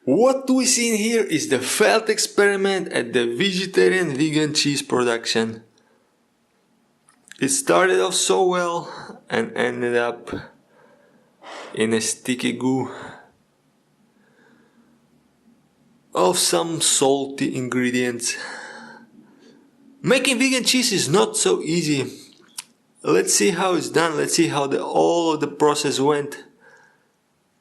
What we see in here is the failed experiment at the vegetarian vegan cheese production. It started off so well and ended up in a sticky goo of some salty ingredients. Making vegan cheese is not so easy. Let's see how it's done. Let's see how all of the process went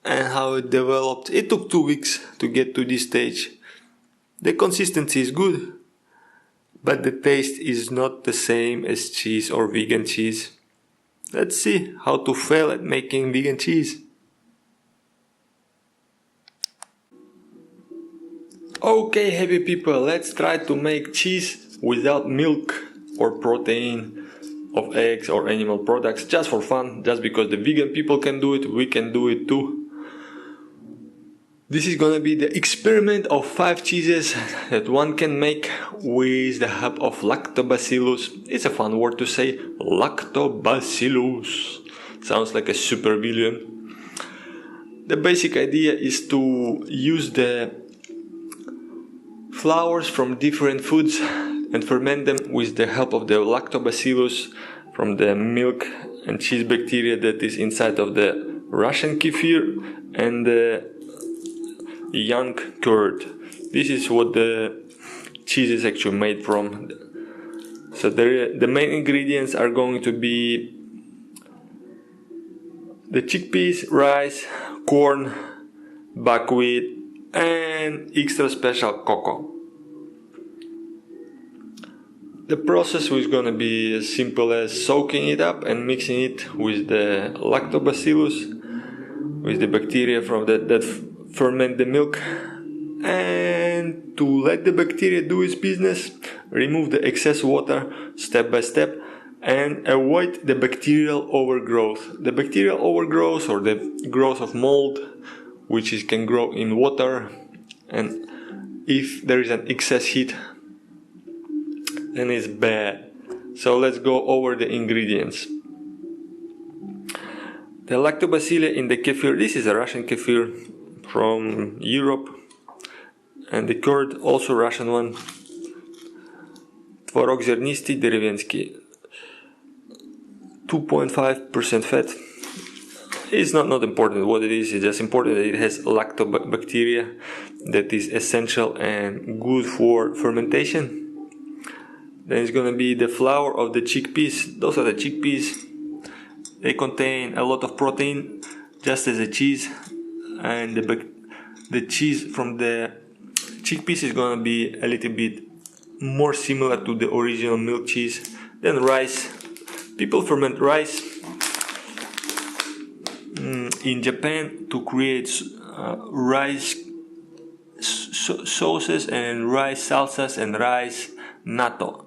and how it developed. It took 2 weeks to get to this stage. The consistency is good, but the taste is not the same as cheese or vegan cheese. Let's see how to fail at making vegan cheese. Okay, happy people, let's try to make cheese without milk or protein of eggs or animal products, just for fun, just because the vegan people can do it, we can do it too. This is gonna be the experiment of 5 cheeses that one can make with the help of lactobacillus. It's a fun word to say, lactobacillus. Sounds like a super villain. The basic idea is to use the flours from different foods and ferment them with the help of the lactobacillus from the milk and cheese bacteria that is inside of the Russian kefir and the young curd. This is what the cheese is actually made from. So the main ingredients are going to be the chickpeas, rice, corn, buckwheat, and extra special cocoa. The process is going to be as simple as soaking it up and mixing it with the lactobacillus, with the bacteria from that ferment the milk, and to let the bacteria do its business, remove the excess water step by step and avoid the bacterial overgrowth. The bacterial overgrowth, or the growth of mold, which can grow in water, and if there is an excess heat, then it's bad. So let's go over the ingredients. The lactobacilli in the kefir, this is a Russian kefir from Europe, and the curd, also Russian one. Tvorog zernistый деревенский, 2.5% fat. It's not important what it is, it's just important that it has lactobacteria that is essential and good for fermentation. Then it's gonna be the flour of the chickpeas. Those are the chickpeas. They contain a lot of protein, just as a cheese. And the cheese from the chickpeas is gonna be a little bit more similar to the original milk cheese. Then rice. People ferment rice in Japan to create rice sauces and rice salsas and rice natto.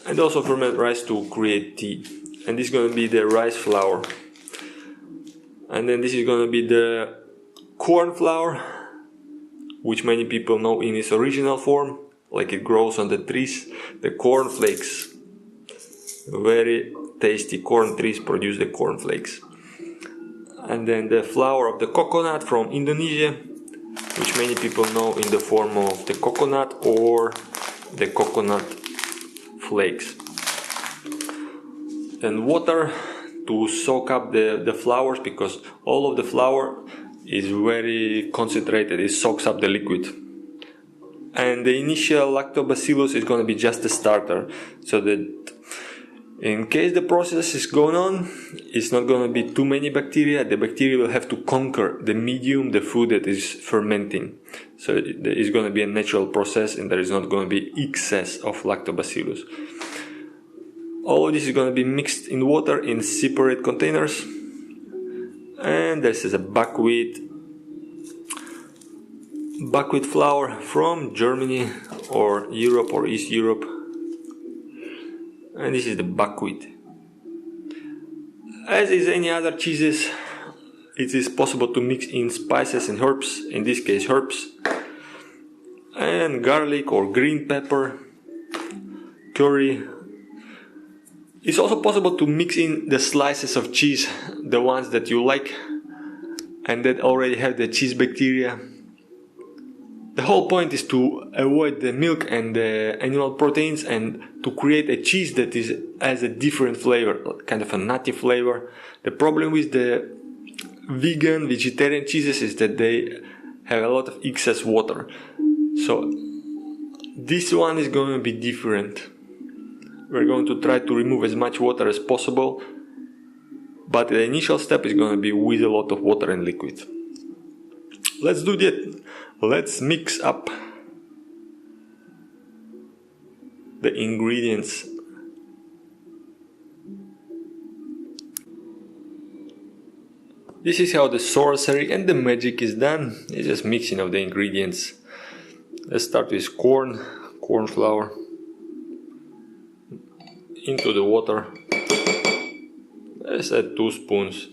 And also ferment rice to create tea. And this is going to be the rice flour. And then this is going to be the corn flour, which many people know in its original form, like it grows on the trees. The corn flakes. Very tasty corn trees produce the corn flakes. And then the flour of the coconut from Indonesia, which many people know in the form of the coconut or the coconut flakes. And water to soak up the flours, because all of the flour is very concentrated, it soaks up the liquid. And the initial lactobacillus is going to be just a starter, so that in case the process is going on, it's not going to be too many bacteria. The bacteria will have to conquer the medium, the food that is fermenting. So it's going to be a natural process and there is not going to be excess of lactobacillus. All of this is going to be mixed in water in separate containers. And this is a buckwheat flour from Germany or Europe or East Europe. And this is the buckwheat. As is any other cheeses, it is possible to mix in spices and herbs, in this case herbs, and garlic or green pepper, curry. It's also possible to mix in the slices of cheese, the ones that you like, and that already have the cheese bacteria. The whole point is to avoid the milk and the animal proteins and to create a cheese that has a different flavor, kind of a nutty flavor. The problem with the vegan, vegetarian cheeses is that they have a lot of excess water. So this one is going to be different. We're going to try to remove as much water as possible, but the initial step is going to be with a lot of water and liquid. Let's do that. Let's mix up the ingredients. This is how the sorcery and the magic is done. It's just mixing of the ingredients. Let's start with corn flour into the water. Let's add 2 spoons,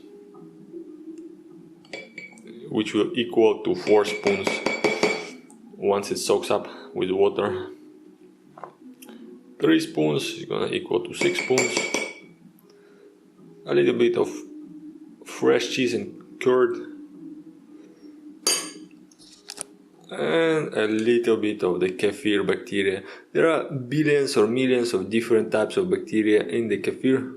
which will equal to 4 spoons once it soaks up with water. 3 spoons is gonna equal to 6 spoons. A little bit of fresh cheese and curd, and a little bit of the kefir bacteria. There are billions or millions of different types of bacteria in the kefir.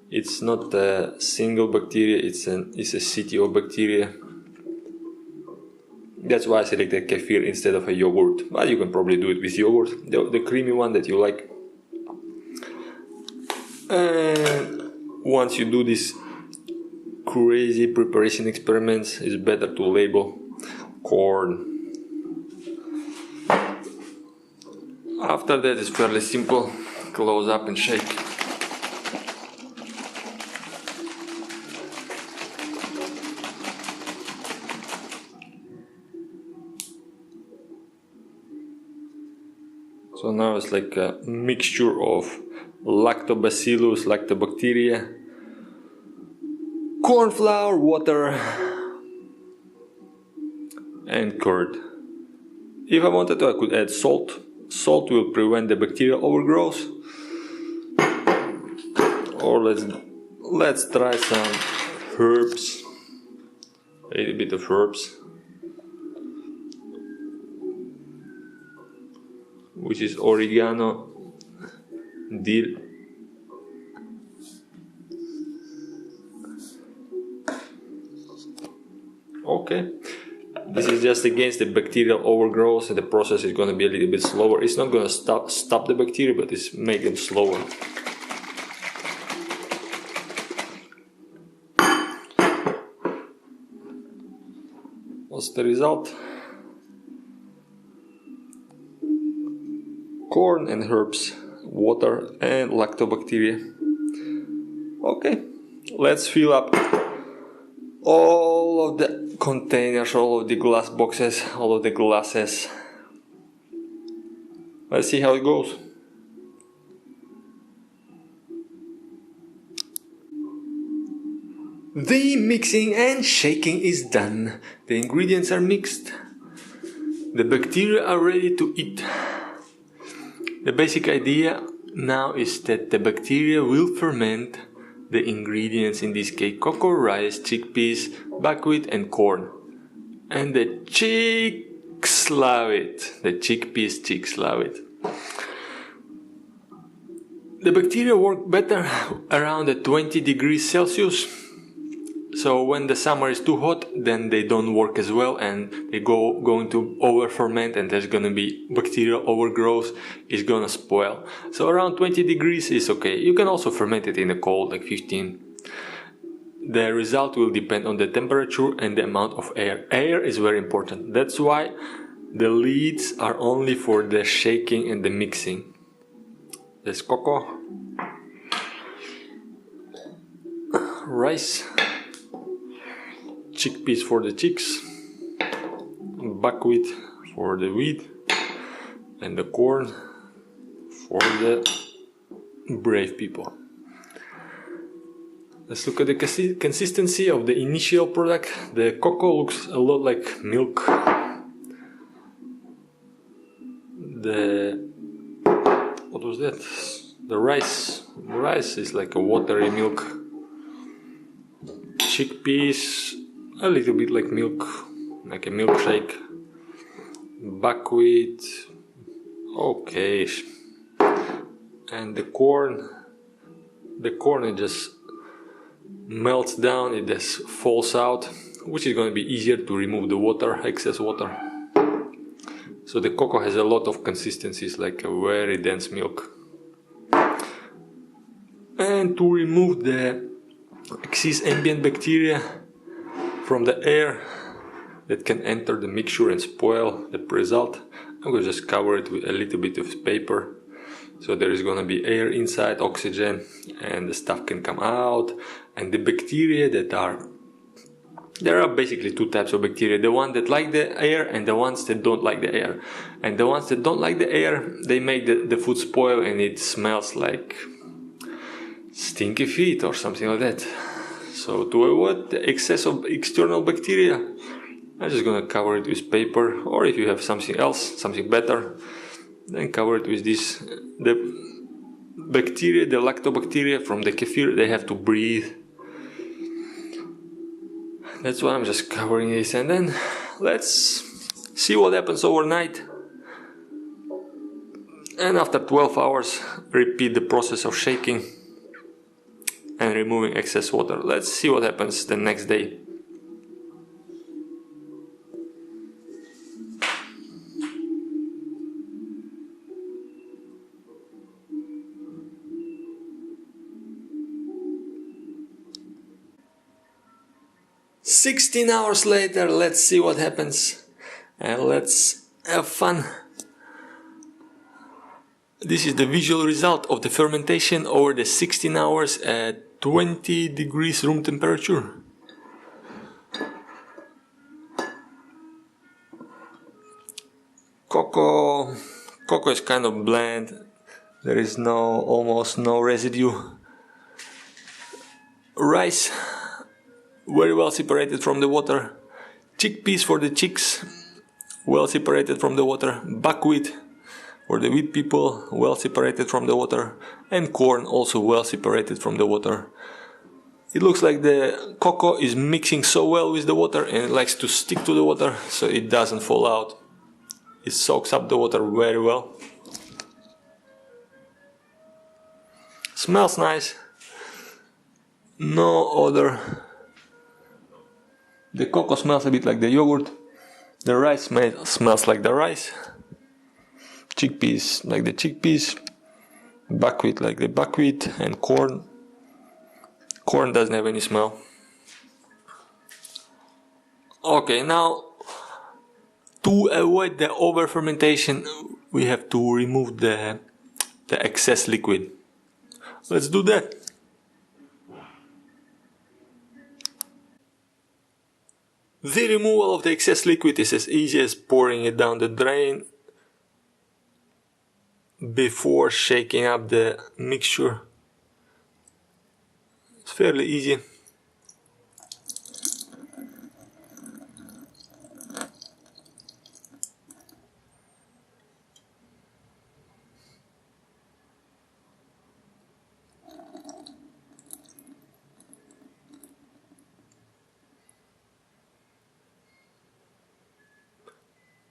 It's not a single bacteria, it's a city of bacteria. That's why I selected kefir instead of a yogurt, but you can probably do it with yogurt, the creamy one that you like. And once you do this crazy preparation experiments, it's better to label corn. After that, it's fairly simple. Close up and shake. So now it's like a mixture of lactobacillus, lactobacteria, corn flour, water, and curd. If I wanted to, I could add salt. Salt will prevent the bacterial overgrowth. Or let's try some herbs. A little bit of herbs, which is oregano, dill, okay. This is just against the bacterial overgrowth, and the process is going to be a little bit slower. It's not going to stop the bacteria, but it's make them slower. What's the result? Corn and herbs, water and lactobacteria. Okay, let's fill up all of the containers, all of the glass boxes, all of the glasses. Let's see how it goes. The mixing and shaking is done. The ingredients are mixed. The bacteria are ready to eat. The basic idea now is that the bacteria will ferment the ingredients, in this case cocoa, rice, chickpeas, buckwheat and corn. And the chicks love it. The chickpeas chicks love it. The bacteria work better around 20 degrees Celsius. So when the summer is too hot, then they don't work as well and they going to over ferment, and there's gonna be bacterial overgrowth, is gonna spoil. So around 20 degrees is okay. You can also ferment it in the cold, like 15. The result will depend on the temperature and the amount of air. Air is very important. That's why the lids are only for the shaking and the mixing. There's cocoa, rice, chickpeas for the chicks, buckwheat for the wheat, and the corn for the brave people. Let's look at the consistency of the initial product. The cocoa looks a lot like milk. What was that? The rice. Rice is like a watery milk. Chickpeas a little bit like milk, like a milkshake. Buckwheat, okay, and the corn it just melts down, it just falls out, which is going to be easier to remove the water, excess water. So the cocoa has a lot of consistencies, like a very dense milk. And to remove the excess ambient bacteria from the air that can enter the mixture and spoil the result, I'm going to just cover it with a little bit of paper. So there is going to be air inside, oxygen, and the stuff can come out. And the bacteria there are basically two types of bacteria, the ones that like the air and the ones that don't like the air. And the ones that don't like the air, they make the food spoil and it smells like stinky feet or something like that. So to avoid the excess of external bacteria, I'm just gonna cover it with paper, or if you have something else, something better, then cover it with this. The bacteria, the lactobacteria from the kefir, they have to breathe. That's why I'm just covering this, and then let's see what happens overnight. And after 12 hours, repeat the process of shaking and removing excess water. Let's see what happens the next day. "16 hours later, let's see what happens, and let's have fun." This is the visual result of the fermentation over the 16 hours at 20 degrees room temperature. Cocoa is kind of bland. There is almost no residue. Rice, very well separated from the water. Chickpeas for the chicks, well separated from the water. Buckwheat for the wheat people, well separated from the water. And corn, also well separated from the water. It looks like the cocoa is mixing so well with the water and it likes to stick to the water, so it doesn't fall out. It soaks up the water very well. Smells nice. No odor. The cocoa smells a bit like the yogurt. The rice smells like the rice. Chickpeas like the chickpeas. Buckwheat like the buckwheat. And corn doesn't have any smell. Okay, now to avoid the over fermentation, we have to remove the excess liquid. Let's do that. The removal of the excess liquid is as easy as pouring it down the drain before shaking up the mixture. It's fairly easy.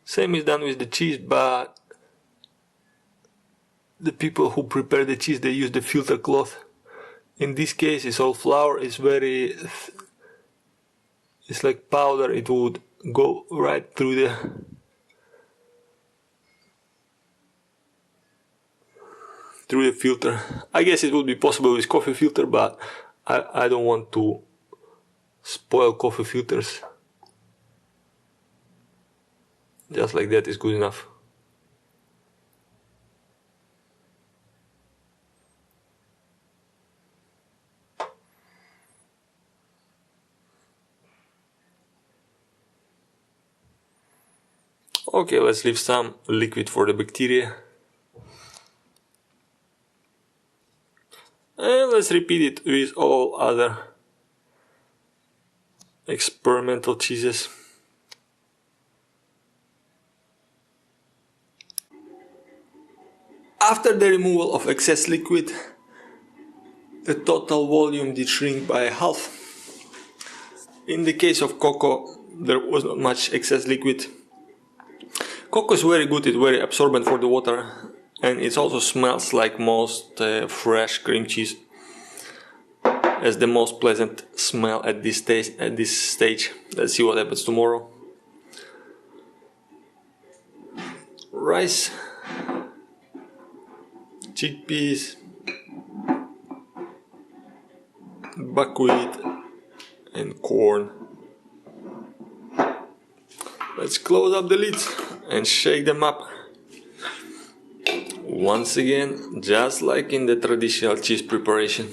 Same is done with the cheese, but the people who prepare the cheese, they use the filter cloth. In this case, it's all flour. It's like powder. It would go right through the filter. I guess it would be possible with coffee filter, but I don't want to spoil coffee filters. Just like that is good enough. Okay, let's leave some liquid for the bacteria. And let's repeat it with all other experimental cheeses. After the removal of excess liquid, the total volume did shrink by half. In the case of cocoa, there was not much excess liquid. Cocoa is very good, it's very absorbent for the water, and it also smells like most fresh cream cheese. As the most pleasant smell at this stage. Let's see what happens tomorrow. Rice, chickpeas, buckwheat and corn. Let's close up the lids and shake them up. Once again, just like in the traditional cheese preparation.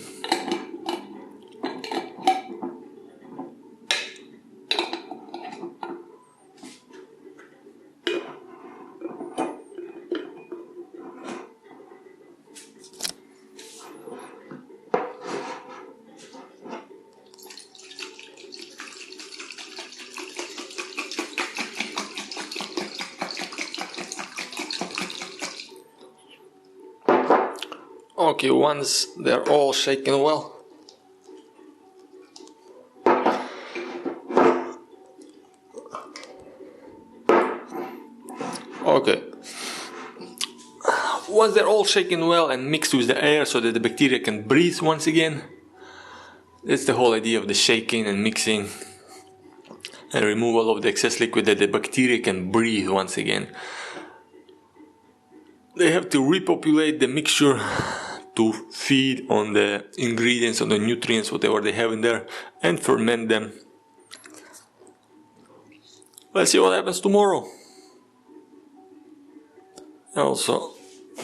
Okay, once they're all shaken well, once they're all shaken well and mixed with the air so that the bacteria can breathe once again. That's the whole idea of the shaking and mixing and removal of the excess liquid, that the bacteria can breathe once again. They have to repopulate the mixture to feed on the ingredients, on the nutrients, whatever they have in there, and ferment them. Let's see what happens tomorrow. Also,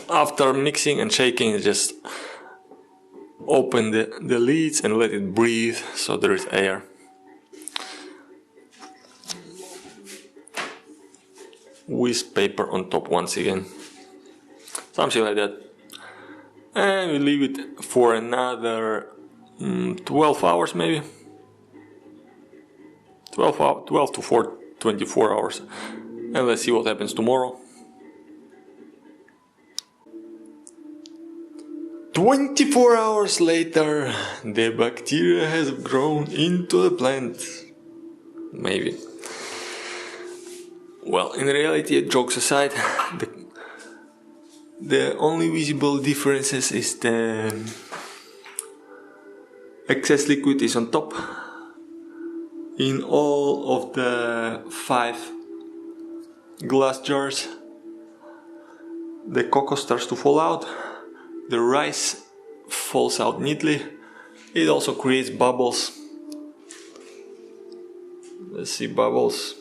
after mixing and shaking, just open the lids and let it breathe so there is air. With paper on top once again. Something like that. And we leave it for another 12 hours maybe. 12 to 24 hours. And let's see what happens tomorrow. 24 hours later, the bacteria has grown into the plant. Maybe. Well, in reality, jokes aside, the only visible differences is the excess liquid is on top. In all of the 5 glass jars, the cocoa starts to fall out. The rice falls out neatly. It also creates bubbles. Let's see, bubbles.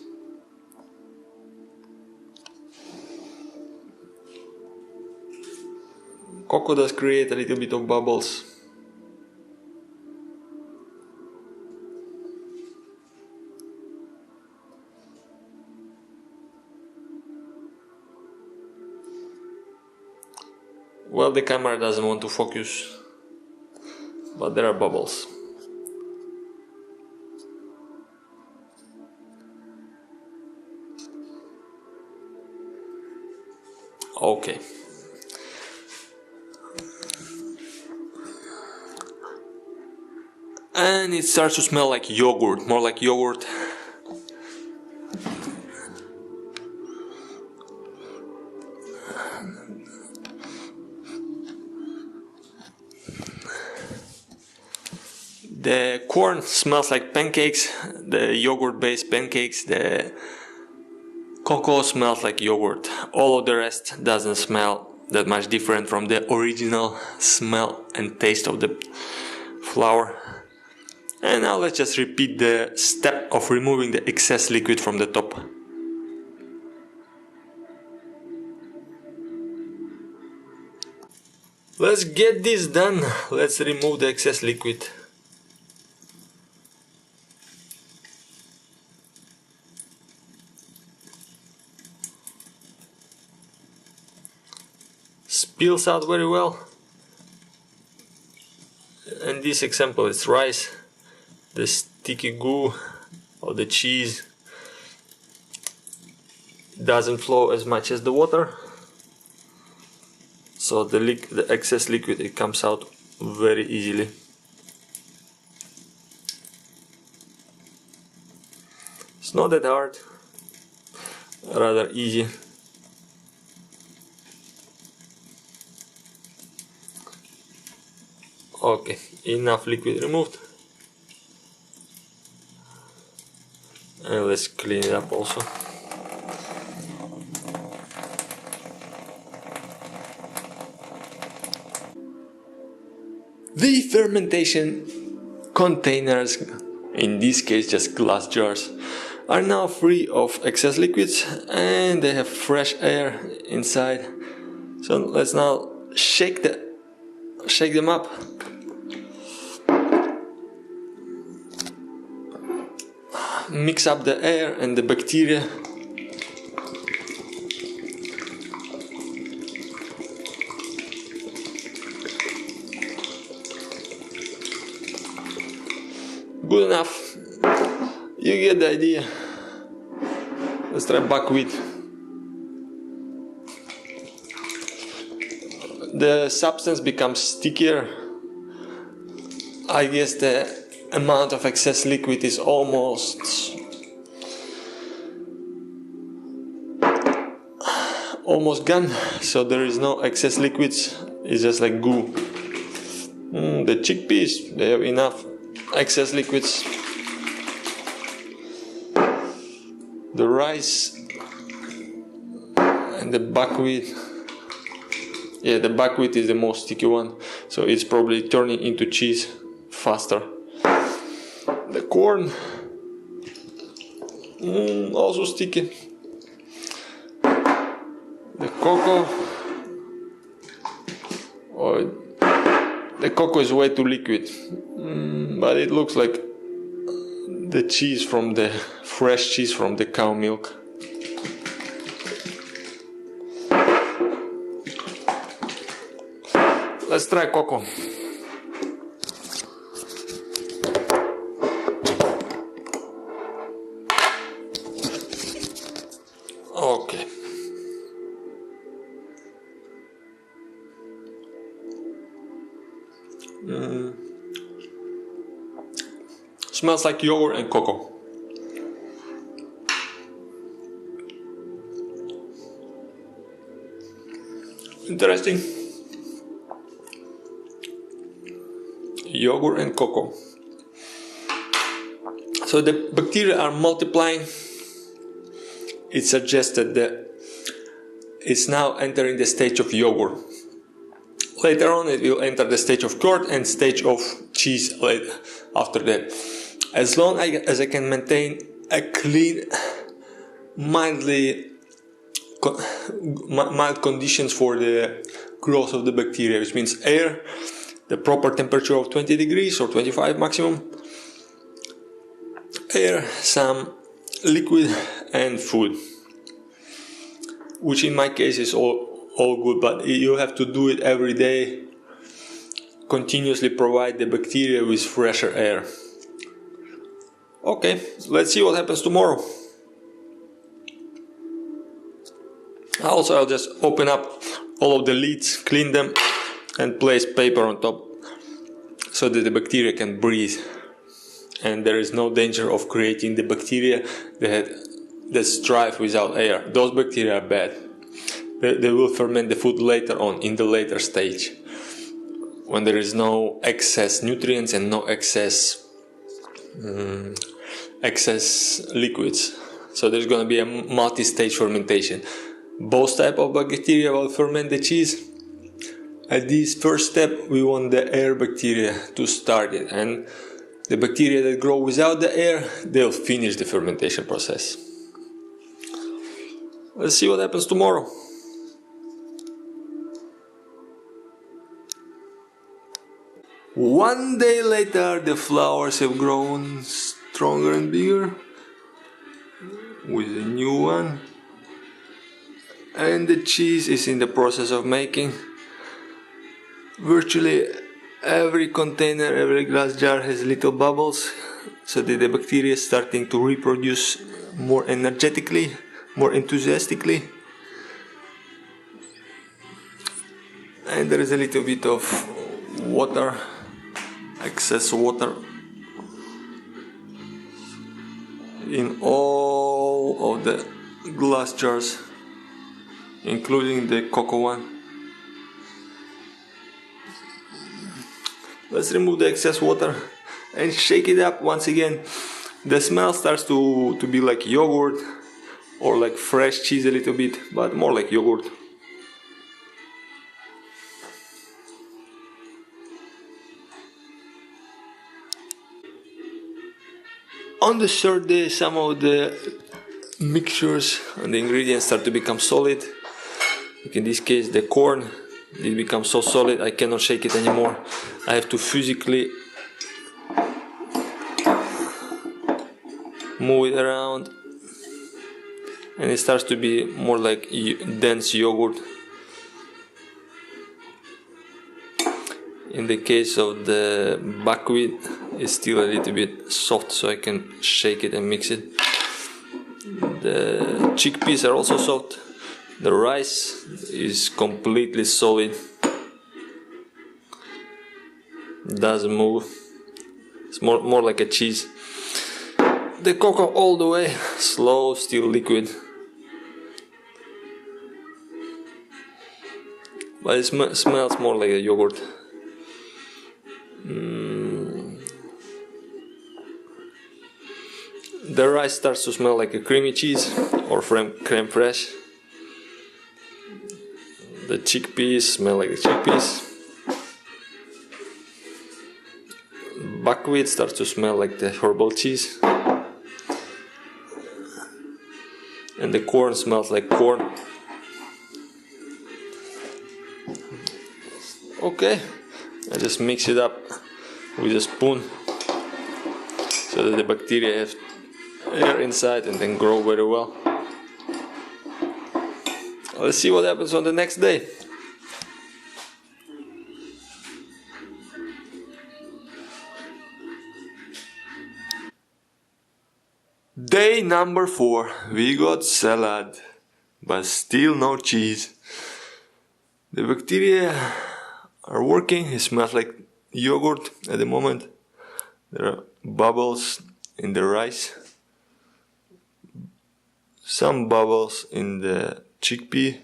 Cocoa does create a little bit of bubbles. Well, the camera doesn't want to focus, but there are bubbles. Okay. And it starts to smell like yogurt, more like yogurt. The corn smells like pancakes, the yogurt-based pancakes. The cocoa smells like yogurt. All of the rest doesn't smell that much different from the original smell and taste of the flour. And now let's just repeat the step of removing the excess liquid from the top. Let's get this done. Let's remove the excess liquid. Spills out very well. In this example, it's rice. The sticky goo of the cheese doesn't flow as much as the water, so the excess liquid, it comes out very easily. It's not that hard, rather easy. Okay, enough liquid removed. And let's clean it up also. The fermentation containers, in this case just glass jars, are now free of excess liquids and they have fresh air inside. So let's now shake them up. Mix up the air and the bacteria. Good enough. You get the idea. Let's try buckwheat. The substance becomes stickier. I guess the amount of excess liquid is almost gone, so there is no excess liquids. It's just like goo. The chickpeas, they have enough excess liquids. The rice and the buckwheat. Yeah, the buckwheat is the most sticky one, so it's probably turning into cheese faster. The corn, also sticky. The cocoa, the cocoa is way too liquid, but it looks like the cheese from the fresh cheese from the cow milk. Let's try cocoa. Okay. Smells like yogurt and cocoa. Interesting. Yogurt and cocoa. So the bacteria are multiplying. It suggested that it's now entering the stage of yogurt. Later on it will enter the stage of curd and stage of cheese later after that. As long as I can maintain a clean, mild conditions for the growth of the bacteria, which means air, the proper temperature of 20 degrees or 25 maximum, air, some liquid and food, which in my case is all good, but you have to do it every day, continuously provide the bacteria with fresher air. Okay, let's see what happens tomorrow. Also, I'll just open up all of the lids, clean them and place paper on top so that the bacteria can breathe and there is no danger of creating the bacteria that strive without air. Those bacteria are bad. They will ferment the food later on, in the later stage, when there is no excess nutrients and no excess liquids. So there's going to be a multi-stage fermentation. Both types of bacteria will ferment the cheese. At this first step, we want the air bacteria to start it, and the bacteria that grow without the air, they'll finish the fermentation process. Let's see what happens tomorrow. One day later, the flowers have grown stronger and bigger with a new one, and the cheese is in the process of making. Virtually every container, every glass jar has little bubbles, so that the bacteria is starting to reproduce more energetically, more enthusiastically. And there is a little bit of water, excess water. in all of the glass jars, including the cocoa one. Let's remove the excess water and shake it up once again. The smell starts to be like yogurt or like fresh cheese a little bit, but more like yogurt. On the third day, some of the mixtures and the ingredients start to become solid. Like in this case, the corn, it becomes so solid I cannot shake it anymore. I have to physically move it around, and it starts to be more like dense yogurt. In the case of the buckwheat, it's still a little bit soft, so I can shake it and mix it. The chickpeas are also soft. The rice is completely solid, doesn't move. It's more like a cheese. The cocoa all the way, slow, still liquid. But it smells more like a yogurt. The rice starts to smell like a creamy cheese or creme fraiche. The chickpeas smell like the chickpeas. Buckwheat starts to smell like the herbal cheese. And the corn smells like corn. Okay, I just mix it up with a spoon so that the bacteria have air inside and then grow very well. Let's see what happens on the next day. Day number 4, we got salad, but still no cheese. The bacteria are working. It smells like yogurt at the moment. There are bubbles in the rice, some bubbles in the chickpea,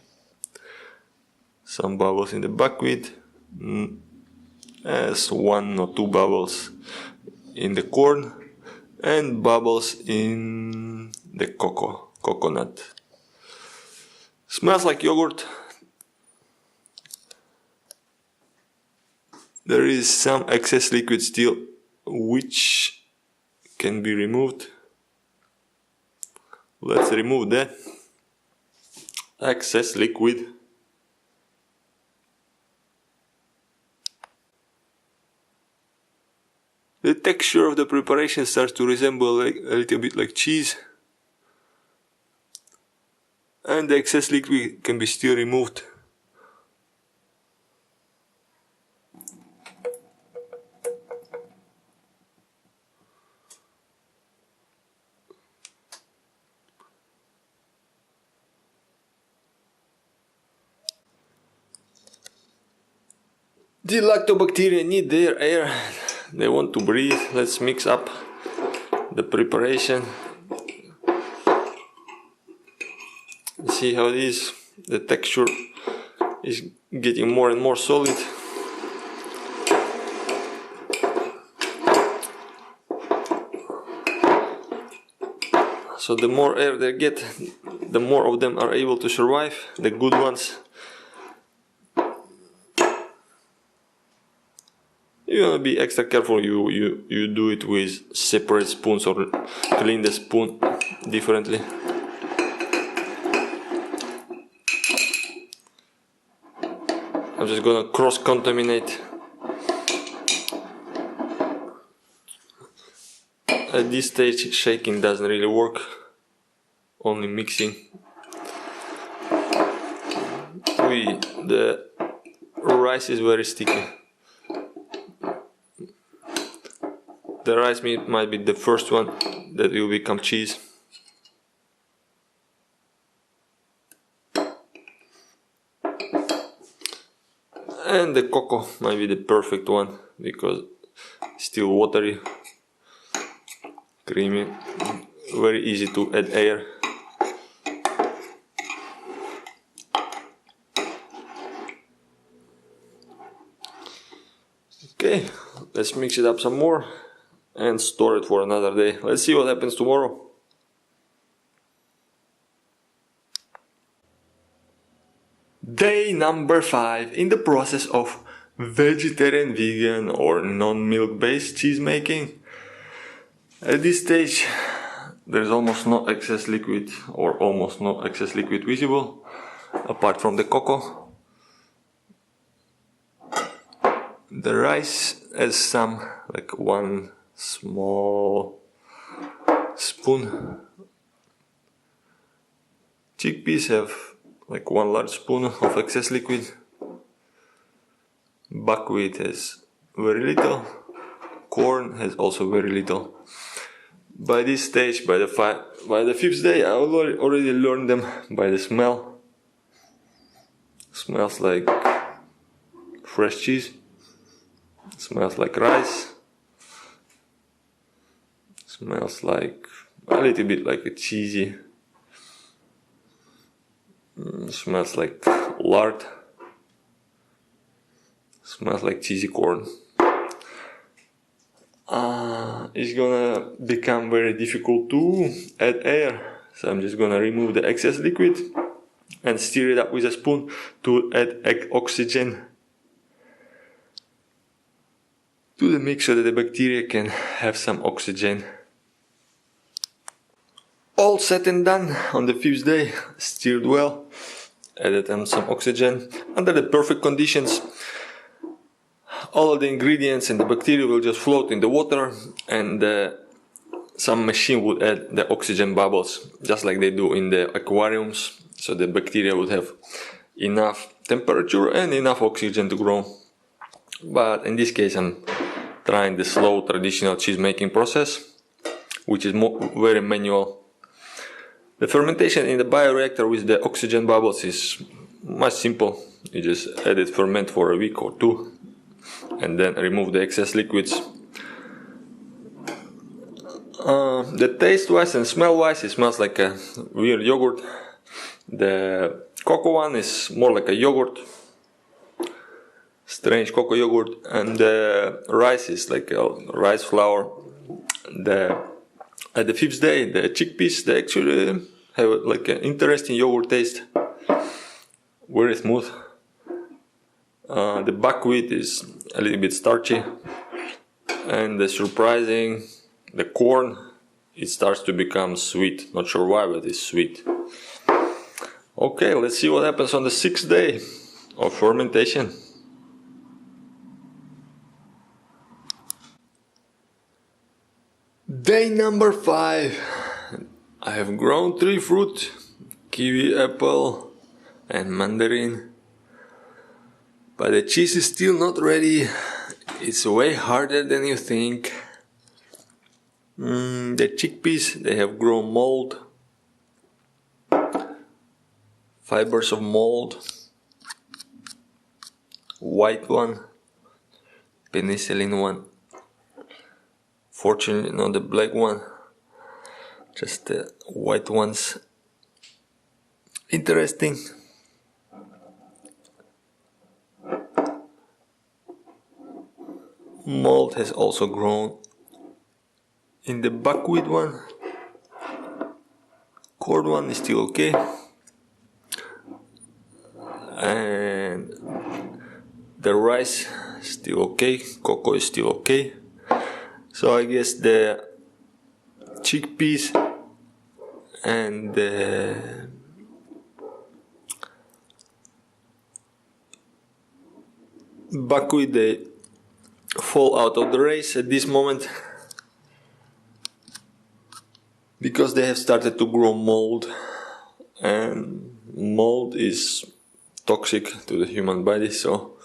some bubbles in the buckwheat, as 1 or 2 bubbles in the corn, and bubbles in the coconut. Smells like yogurt. There is some excess liquid still, which can be removed. Let's remove that excess liquid. The texture of the preparation starts to resemble a little bit like cheese, and the excess liquid can be still removed. The lactobacteria need their air, they want to breathe. Let's mix up the preparation. See how it is. The texture is getting more and more solid. So the more air they get, the more of them are able to survive, the good ones. You want to be extra careful. You do it with separate spoons or clean the spoon differently. I'm just gonna cross-contaminate. At this stage, shaking doesn't really work, only mixing. The rice is very sticky. The rice meat might be the first one that will become cheese. And the cocoa might be the perfect one because it's still watery, creamy. very easy to add air. Okay, let's mix it up some more and store it for another day. Let's see what happens tomorrow. Day number 5 in the process of vegetarian, vegan or non-milk based cheese making. At this stage there's almost no excess liquid or almost no excess liquid visible apart from the cocoa. The rice has some, like 1 small spoon. Chickpeas have like 1 large spoon of excess liquid. Buckwheat has very little. Corn has also very little. By this stage, by the 5th day, I already learned them by the smell. Smells like fresh cheese. Smells like rice. Smells like a little bit like a cheesy. Smells like lard. Smells like cheesy corn. It's gonna become very difficult to add air, so I'm just gonna remove the excess liquid and stir it up with a spoon to add oxygen to the mix so that the bacteria can have some oxygen. All said and done on the 5th day, stirred well, added some oxygen under the perfect conditions. All of the ingredients and the bacteria will just float in the water, and some machine would add the oxygen bubbles just like they do in the aquariums, so the bacteria would have enough temperature and enough oxygen to grow. But in this case I'm trying the slow traditional cheese making process, which is very manual. The fermentation in the bioreactor with the oxygen bubbles is much simple. You just add it ferment for a week or 2 and then remove the excess liquids. The taste wise and smell wise, it smells like a weird yogurt. The cocoa one is more like a yogurt, strange cocoa yogurt, and the rice is like a rice flour. At the 5th day, the chickpeas, they actually have like an interesting yogurt taste, very smooth. The buckwheat is a little bit starchy, and the corn, it starts to become sweet. Not sure why, but it's sweet. Okay, let's see what happens on the 6th day of fermentation. Day number 5. I have grown 3 fruit: kiwi, apple and mandarin. But the cheese is still not ready. It's way harder than you think. The chickpeas, they have grown mold. Fibers of mold. White one. Penicillin one. Fortunately not the black one. Just the white ones. Interesting. Mold has also grown in the buckwheat one. Corn one is still okay. And the rice still okay. Cocoa is still okay. So I guess the chickpeas and the buckwheat, they fall out of the race at this moment because they have started to grow mold, and mold is toxic to the human body, so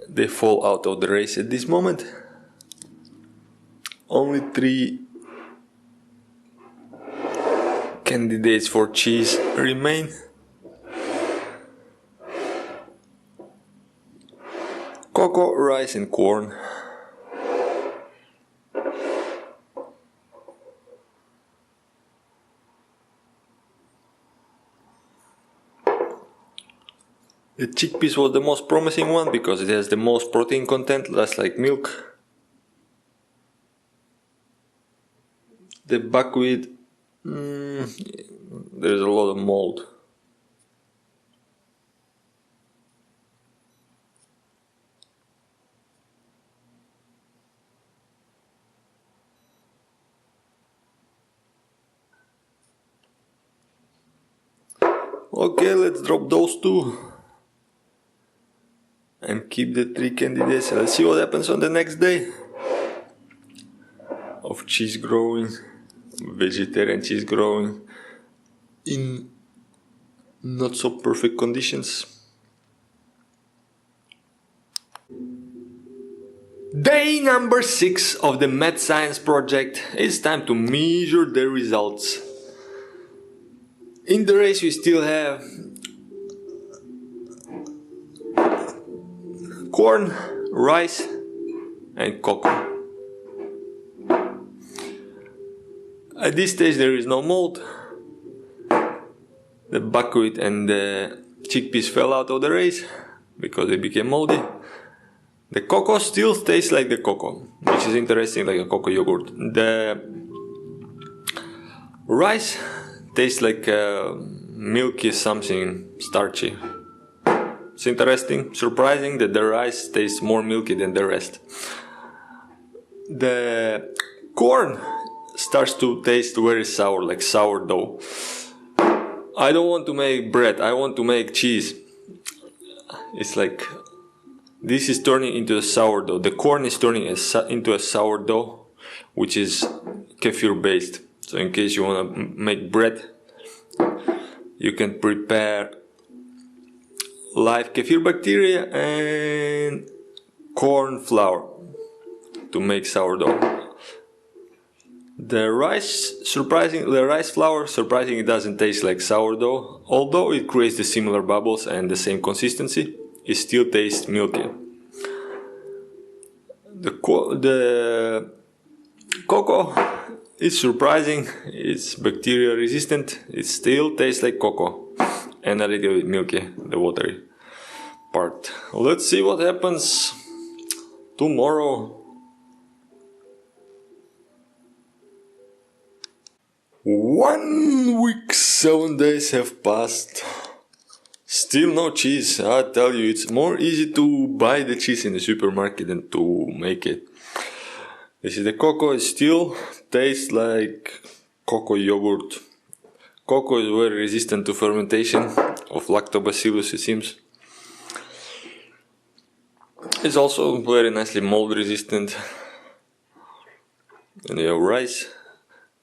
they fall out of the race at this moment. Only 3 candidates for cheese remain. Cocoa, rice and corn. The chickpeas was the most promising one because it has the most protein content, less like milk. The buckwheat, there's a lot of mold. Okay, let's drop those two and keep the 3 candidates. Let's see what happens on the next day of cheese growing, vegetarian cheese growing in not so perfect conditions. Day number 6 of the Mad Science project. It's time to measure the results. In the race we still have corn, rice and cocoa. At this stage there is no mold. The buckwheat and the chickpeas fell out of the race because they became moldy. The cocoa still tastes like the cocoa, which is interesting, like a cocoa yogurt. The rice tastes like milky something starchy. It's interesting, surprising that the rice tastes more milky than the rest. The corn starts to taste very sour, like sourdough. I don't want to make bread, I want to make cheese. It's like this is turning into a sourdough. The corn is turning into a sourdough, which is kefir based. So in case you want to make bread, you can prepare live kefir bacteria and corn flour to make sourdough. The rice flour surprisingly doesn't taste like sourdough, although it creates the similar bubbles and the same consistency. It still tastes milky. The cocoa is surprising. It's bacteria resistant. It still tastes like cocoa and a little bit milky, the watery part. Let's see what happens tomorrow. 1 week, 7 days have passed. Still no cheese. I tell you, it's more easy to buy the cheese in the supermarket than to make it. This is the cocoa. It still tastes like cocoa yogurt. Cocoa is very resistant to fermentation of lactobacillus, it seems. It's also very nicely mold resistant. And you have rice.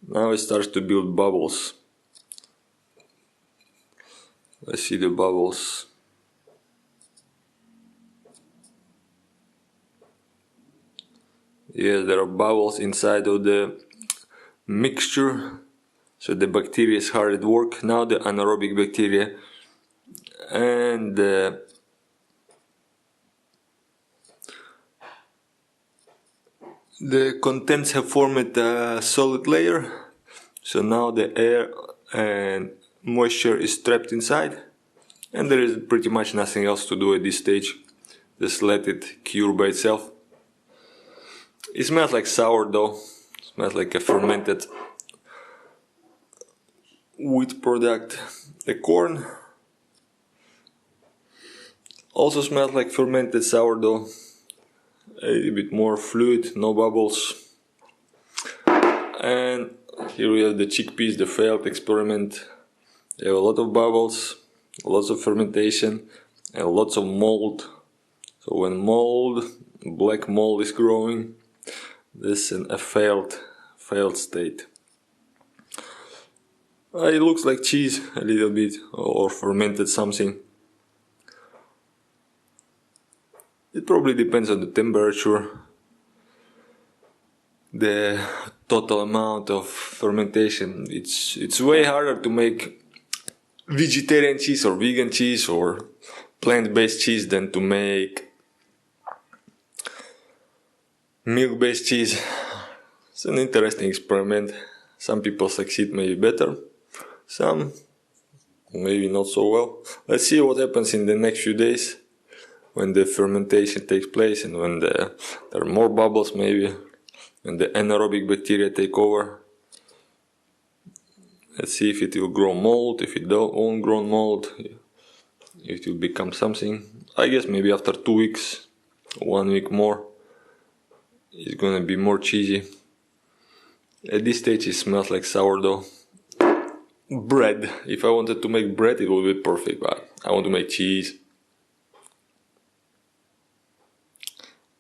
Now it starts to build bubbles. Let's see the bubbles. Yes, there are bubbles inside of the mixture. So the bacteria is hard at work. Now the anaerobic bacteria and the contents have formed a solid layer. So now the air and moisture is trapped inside, and there is pretty much nothing else to do at this stage. Just let it cure by itself. It smells like sourdough. It smells like a fermented wheat product. The corn also smells like fermented sourdough. A little bit more fluid, no bubbles. And here we have the chickpeas, the failed experiment. They have a lot of bubbles, lots of fermentation, and lots of mold. So when black mold is growing, this is a failed state. It looks like cheese a little bit, or fermented something. It probably depends on the temperature, the total amount of fermentation. It's way harder to make vegetarian cheese or vegan cheese or plant-based cheese than to make milk-based cheese. It's an interesting experiment. Some people succeed maybe better, some maybe not so well. Let's see what happens in the next few days when the fermentation takes place and when there are more bubbles, maybe when the anaerobic bacteria take over. Let's see if it will grow mold, if it won't grow mold, if it will become something. I guess maybe after 2 weeks, 1 week more, it's gonna be more cheesy. At this stage it smells like sourdough. Bread. If I wanted to make bread it would be perfect, but I want to make cheese.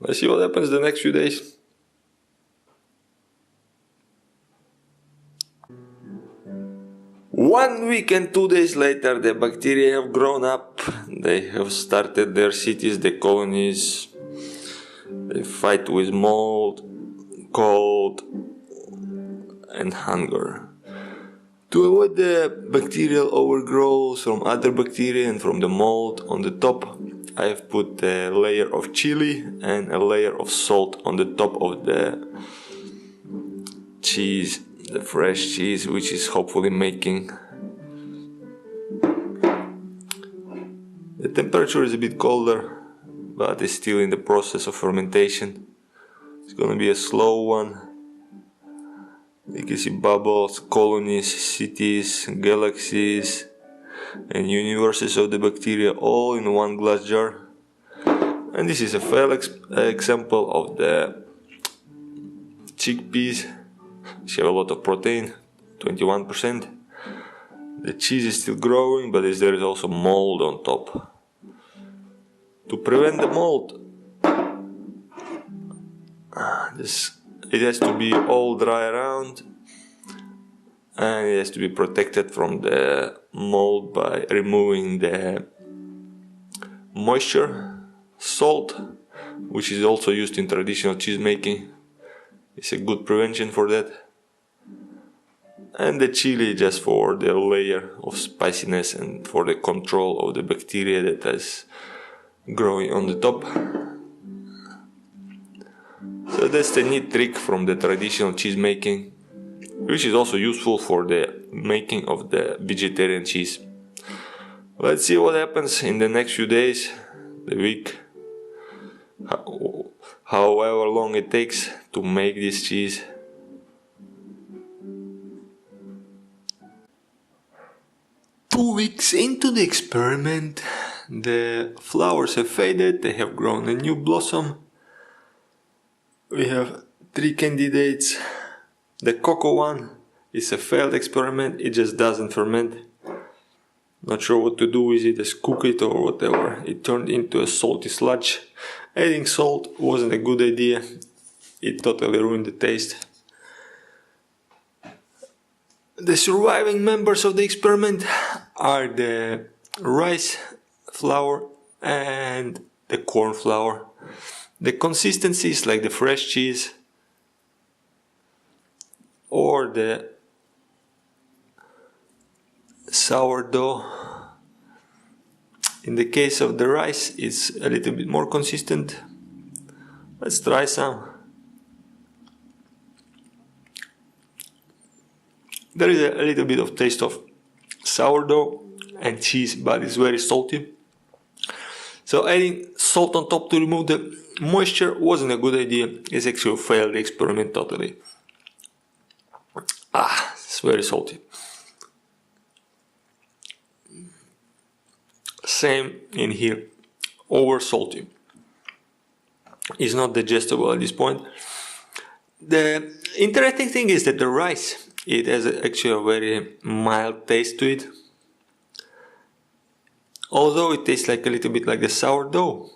Let's see what happens the next few days. One week and 2 days later, the bacteria have grown up. They have started their cities, the colonies. They fight with mold, cold, and hunger. To avoid the bacterial overgrowth from other bacteria and from the mold on the top, I have put a layer of chili and a layer of salt on the top of the cheese, the fresh cheese, which is hopefully making. The temperature is a bit colder, but it's still in the process of fermentation. It's gonna be a slow one. You can see bubbles, colonies, cities, galaxies, and universes of the bacteria all in one glass jar. And this is a failed example of the chickpeas, which have a lot of protein, 21%. The cheese is still growing, but there is also mold on top. To prevent the mold, it has to be all dry around, and it has to be protected from the mold by removing the moisture. Salt, which is also used in traditional cheese making, is a good prevention for that. And the chili just for the layer of spiciness and for the control of the bacteria that is growing on the top. So that's the neat trick from the traditional cheese making, which is also useful for the making of the vegetarian cheese. Let's see what happens in the next few days, the week, however long it takes to make this cheese. Two weeks into the experiment, the flowers have faded, they have grown a new blossom. We have 3 candidates. The cocoa one is a failed experiment, it just doesn't ferment. Not sure what to do with it, just cook it or whatever. It turned into a salty sludge. Adding salt wasn't a good idea, it totally ruined the taste. The surviving members of the experiment are the rice flour and the corn flour. The consistency is like the fresh cheese or the sourdough. In the case of the rice, it's a little bit more consistent. Let's try some. There is a little bit of taste of sourdough and cheese, but it's very salty. So adding salt on top to remove the moisture wasn't a good idea. It's actually a failed experiment totally. It's very salty. Same in here, over salty. It's not digestible at this point. The interesting thing is that the rice, it has actually a very mild taste to it. Although it tastes like a little bit like the sourdough,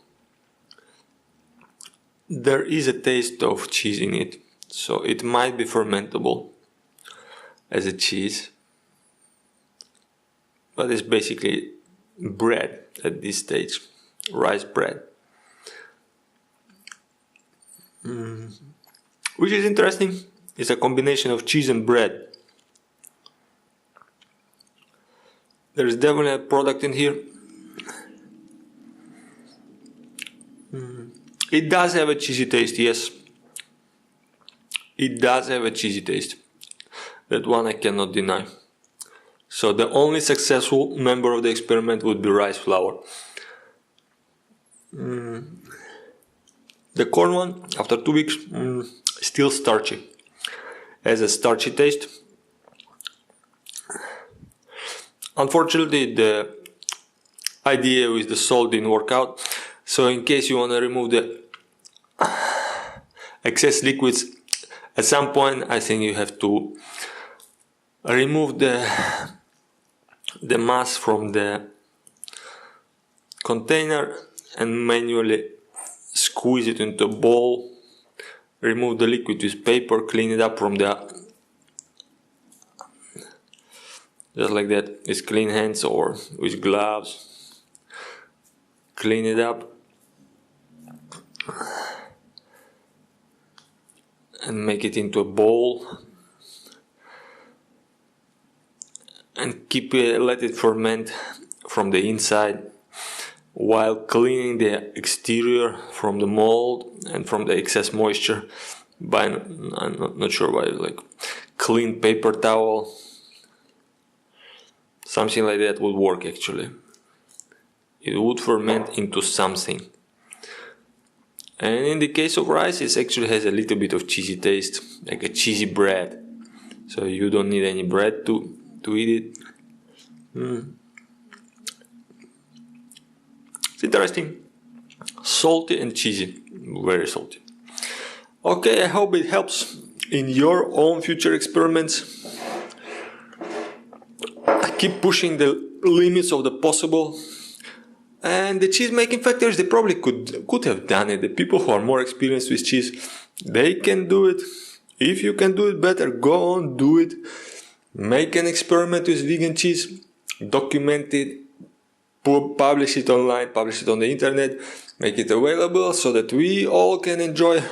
there is a taste of cheese in it. So it might be fermentable as a cheese. But it's basically bread at this stage, rice bread. Which is interesting. It's a combination of cheese and bread. There's definitely a product in here. It does have a cheesy taste, yes. It does have a cheesy taste. That one I cannot deny. So the only successful member of the experiment would be rice flour. The corn one, after 2 weeks, still starchy. Has a starchy taste. Unfortunately, the idea with the salt didn't work out. So in case you want to remove the excess liquids, at some point I think you have to remove the mass from the container and manually squeeze it into a bowl, remove the liquid with paper, clean it up from the, just like that, with clean hands or with gloves, clean it up and make it into a bowl and keep it, let it ferment from the inside while cleaning the exterior from the mold and from the excess moisture by, I'm not sure why, like clean paper towel, something like that would work actually. It would ferment into something. And in the case of rice, it actually has a little bit of cheesy taste, like a cheesy bread. So you don't need any bread to eat it. It's interesting. Salty and cheesy. Very salty. Okay, I hope it helps in your own future experiments. Keep pushing the limits of the possible. And the cheese making factories, they probably could have done it. The people who are more experienced with cheese, they can do it. If you can do it better, go on, do it. Make an experiment with vegan cheese, document it, publish it online, publish it on the internet, make it available so that we all can enjoy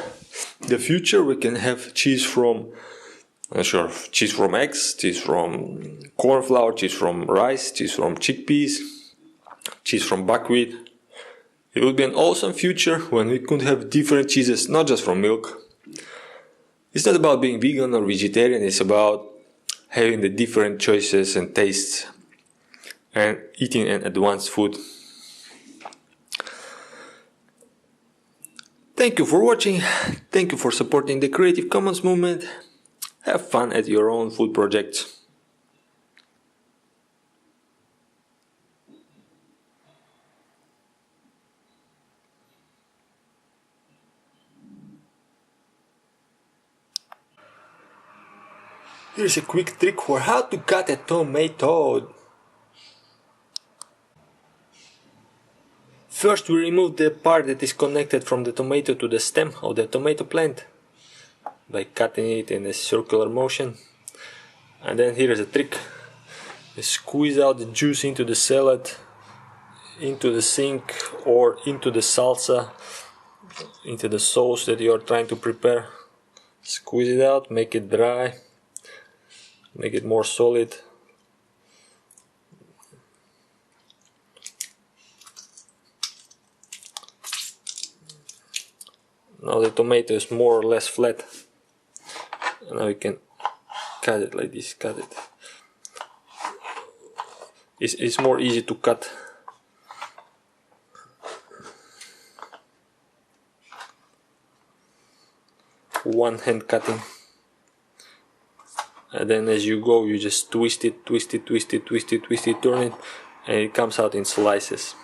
the future. We can have cheese from, cheese from eggs, cheese from corn flour, cheese from rice, cheese from chickpeas, cheese from buckwheat. It would be an awesome future when we could have different cheeses, not just from milk. It's not about being vegan or vegetarian, it's about having the different choices and tastes and eating an advanced food. Thank you for watching, thank you for supporting the Creative Commons movement. Have fun at your own food projects. Here's a quick trick for how to cut a tomato. First we remove the part that is connected from the tomato to the stem of the tomato plant by cutting it in a circular motion. And then here is a trick. You squeeze out the juice into the salad, into the sink or into the salsa, into the sauce that you are trying to prepare. Squeeze it out, make it dry. Make it more solid. Now the tomato is more or less flat. And now we can cut it like this, cut it. It's more easy to cut. One hand cutting. And then as you go, you just twist it, twist it, twist it, twist it, twist it, turn it, and it comes out in slices.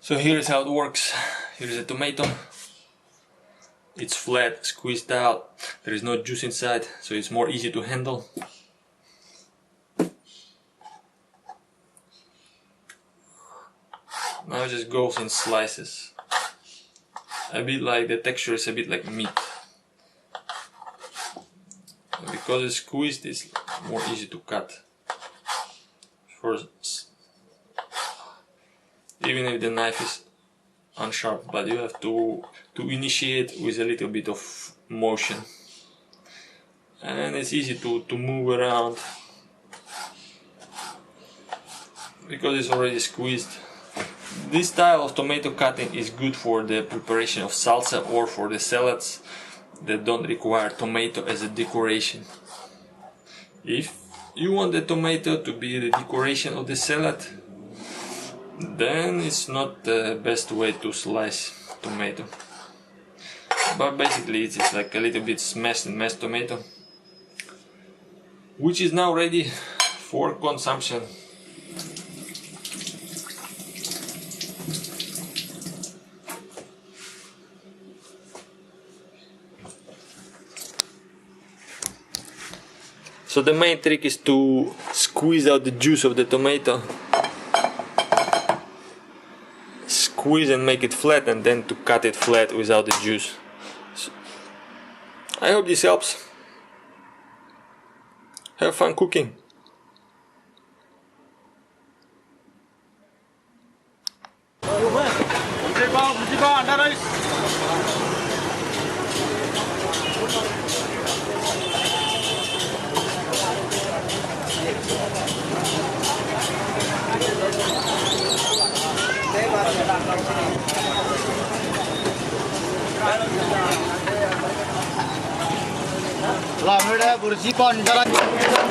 So here's how it works. Here's a tomato. It's flat, squeezed out. There is no juice inside, so it's more easy to handle. Now it just goes in slices. A bit like, the texture is a bit like meat. And because it's squeezed, it's more easy to cut. Even if the knife is unsharp, but you have to initiate with a little bit of motion. And it's easy to move around because it's already squeezed. This style of tomato cutting is good for the preparation of salsa or for the salads that don't require tomato as a decoration. If you want the tomato to be the decoration of the salad, then it's not the best way to slice tomato. But basically it's like a little bit smashed and mashed tomato, which is now ready for consumption. So the main trick is to squeeze out the juice of the tomato. Squeeze and make it flat, and then to cut it flat without the juice. So, I hope this helps. Have fun cooking.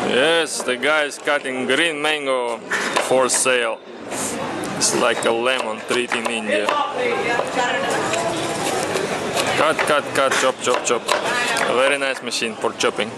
Yes, the guy is cutting green mango for sale. It's like a lemon tree in India. Cut, cut, cut, chop, chop, chop. A very nice machine for chopping.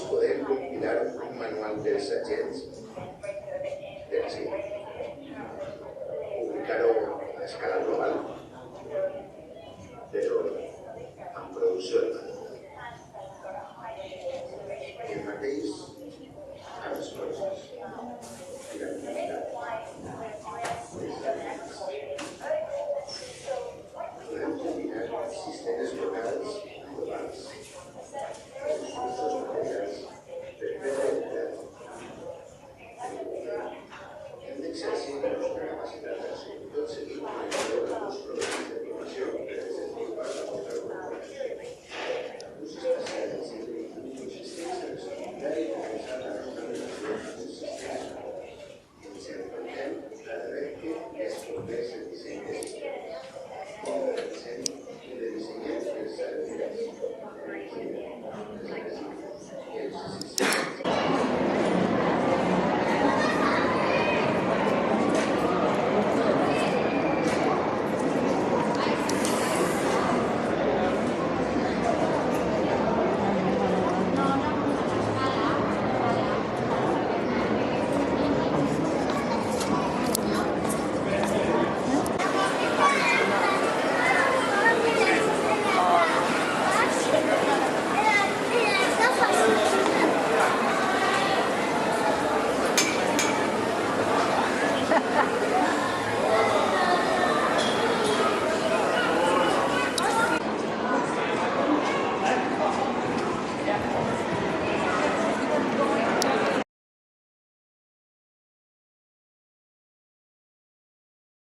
Poder compilar un manual de esa ciencia.